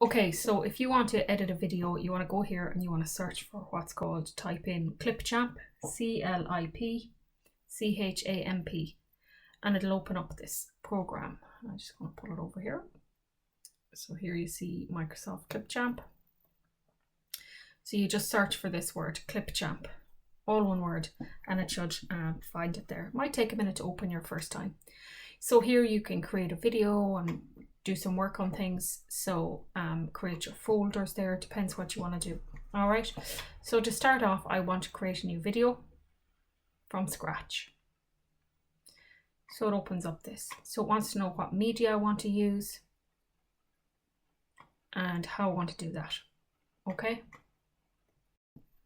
Okay, so if you want to edit a video, you want to go here and you want to search for what's called, type in ClipChamp, ClipChamp, and it'll open up this program. I'm just going to pull it over here. So here you see Microsoft ClipChamp. So you just search for this word, ClipChamp, all one word, and it should find it there. It might take a minute to open your first time. So here you can create a video and do some work on things. So create your folders there, it depends what you want to do. All right, so to start off, I want to create a new video from scratch. So it opens up this. So it wants to know what media I want to use and how I want to do that. Okay.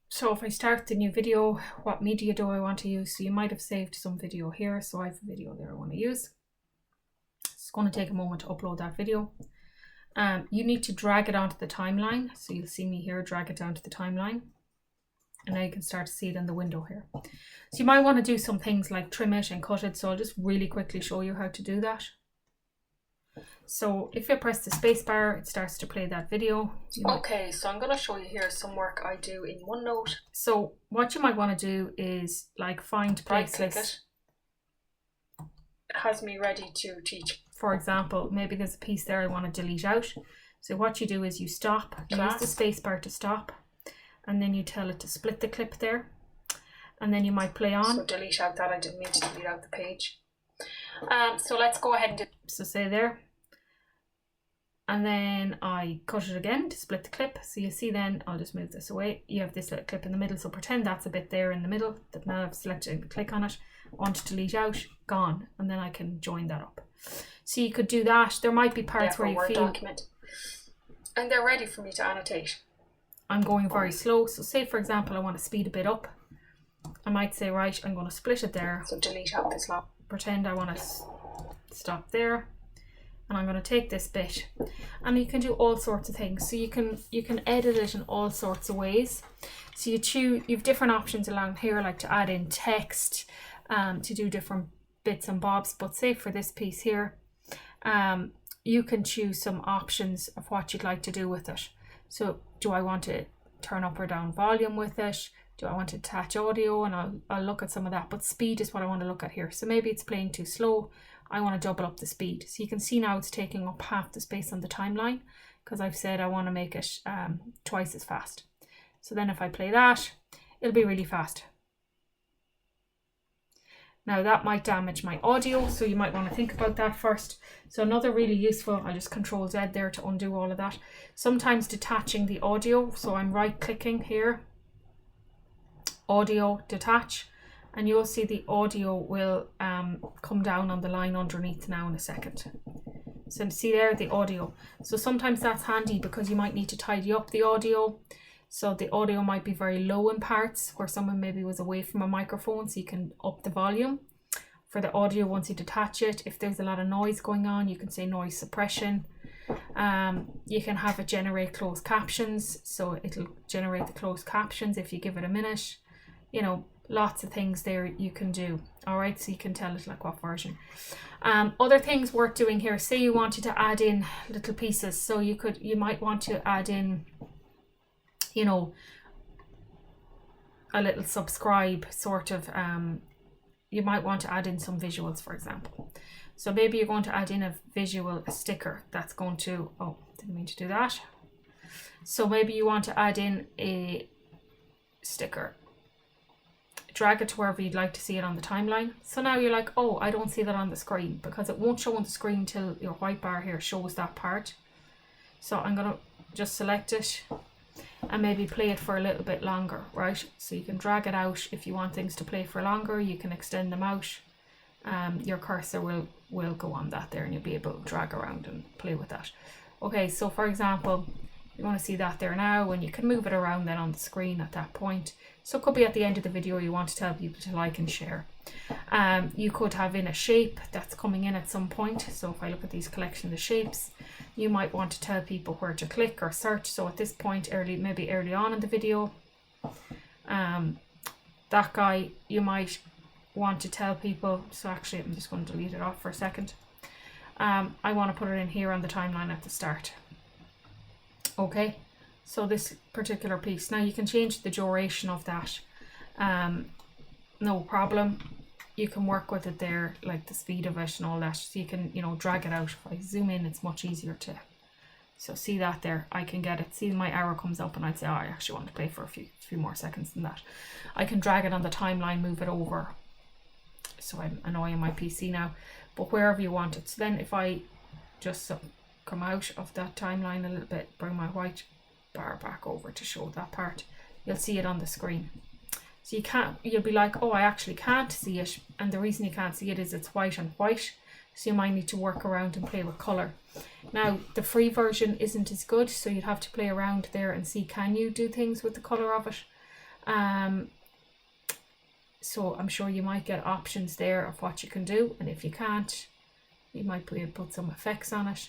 So if I start the new video, what media do I want to use? So you might have saved some video here. So I have a video there I want to use. It's going to take a moment to upload that video. You need to drag it onto the timeline. So you'll see me here, drag it down to the timeline. And now you can start to see it in the window here. So you might want to do some things like trim it and cut it. So I'll just really quickly show you how to do that. So if you press the space bar, it starts to play that video. Okay, so I'm going to show you here some work I do in OneNote. So what you might want to do is like find places. Right click it. It has me ready to teach. For example, maybe there's a piece there I want to delete out. So what you do is you stop, use the space bar to stop, and then you tell it to split the clip there. And then you might play on. So delete out that, I didn't mean to delete out the page. So let's go ahead and do, so say there. And then I cut it again to split the clip. So you see then, I'll just move this away. You have this little clip in the middle. So pretend that's a bit there in the middle that now I've selected and click on it. Want to delete out, gone. And then I can join that up. So you could do that. There might be parts where you feel, document. And they're ready for me to annotate. I'm going very slow. So say for example, I want to speed a bit up. I might say, right, I'm going to split it there. So delete out this lot. Pretend I want to stop there. And I'm going to take this bit, and you can do all sorts of things. So you can edit it in all sorts of ways. So you've different options along here, like to add in text, to do different bits and bobs. But say for this piece here, you can choose some options of what you'd like to do with it. So do I want to turn up or down volume with it? Do I want to attach audio? And I'll look at some of that, but speed is what I want to look at here. So maybe it's playing too slow. I want to double up the speed. So you can see now it's taking up half the space on the timeline because I've said I want to make it twice as fast. So then if I play that, it'll be really fast. Now that might damage my audio, so you might want to think about that first. So another really useful, I just Control Z there to undo all of that. Sometimes detaching the audio. So I'm right clicking here, audio, detach. And you'll see the audio will come down on the line underneath now in a second. So see there, the audio. So sometimes that's handy because you might need to tidy up the audio. So the audio might be very low in parts where someone maybe was away from a microphone, so you can up the volume. For the audio, once you detach it, if there's a lot of noise going on, you can say noise suppression. You can have it generate closed captions. So it'll generate the closed captions if you give it a minute. You know, lots of things there you can do. All right, so you can tell it like what version. Other things worth doing here, say you wanted to add in little pieces. So you might want to add in, you know, a little subscribe sort of, you might want to add in some visuals, for example. So maybe you're going to add in a sticker that's going to, oh, didn't mean to do that. So maybe you want to add in a sticker. Drag it to wherever you'd like to see it on the timeline. So now you're like, oh, I don't see that on the screen, because it won't show on the screen till your white bar here shows that part. So I'm going to just select it and maybe play it for a little bit longer, right? So you can drag it out. If you want things to play for longer, you can extend them out. Your cursor will go on that there and you'll be able to drag around and play with that. Okay, so for example, you want to see that there now, and you can move it around then on the screen at that point. So it could be at the end of the video you want to tell people to like and share. You could have in a shape that's coming in at some point. So if I look at these collection of shapes, you might want to tell people where to click or search. So at this point, maybe early on in the video, that guy, you might want to tell people. So actually, I'm just going to delete it off for a second. I want to put it in here on the timeline at the start. Okay, so this particular piece, now you can change the duration of that, no problem. You can work with it there, like the speed of it and all that, so you can, you know, drag it out. If I zoom in, it's much easier to, so see that there, I can get it, see my arrow comes up and I'd say, oh, I actually want to play for a few more seconds than that. I can drag it on the timeline, move it over, so I'm annoying my PC now, but wherever you want it. So then if I just come out of that timeline a little bit, bring my white bar back over to show that part, you'll see it on the screen. So you'll be like, oh, I actually can't see it, and the reason you can't see it is it's white and white, so you might need to work around and play with colour. Now the free version isn't as good, so you'd have to play around there and see, can you do things with the colour of it. So I'm sure you might get options there of what you can do, and if you can't, you might be able to put some effects on it,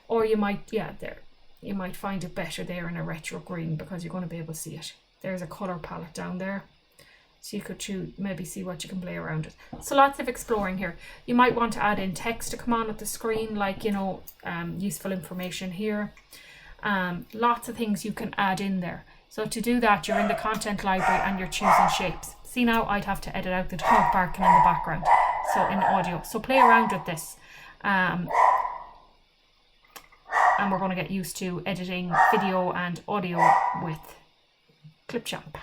or you might, you might find it better there in a retro green because you're going to be able to see it. There's a colour palette down there, so you could choose, maybe see what you can play around it. So lots of exploring here. You might want to add in text to come on at the screen, like, you know, useful information here. Lots of things you can add in there. So to do that, you're in the content library and you're choosing shapes. See, now I'd have to edit out the dog barking in the background, so in audio. So play around with this. And we're going to get used to editing video and audio with ClipChamp.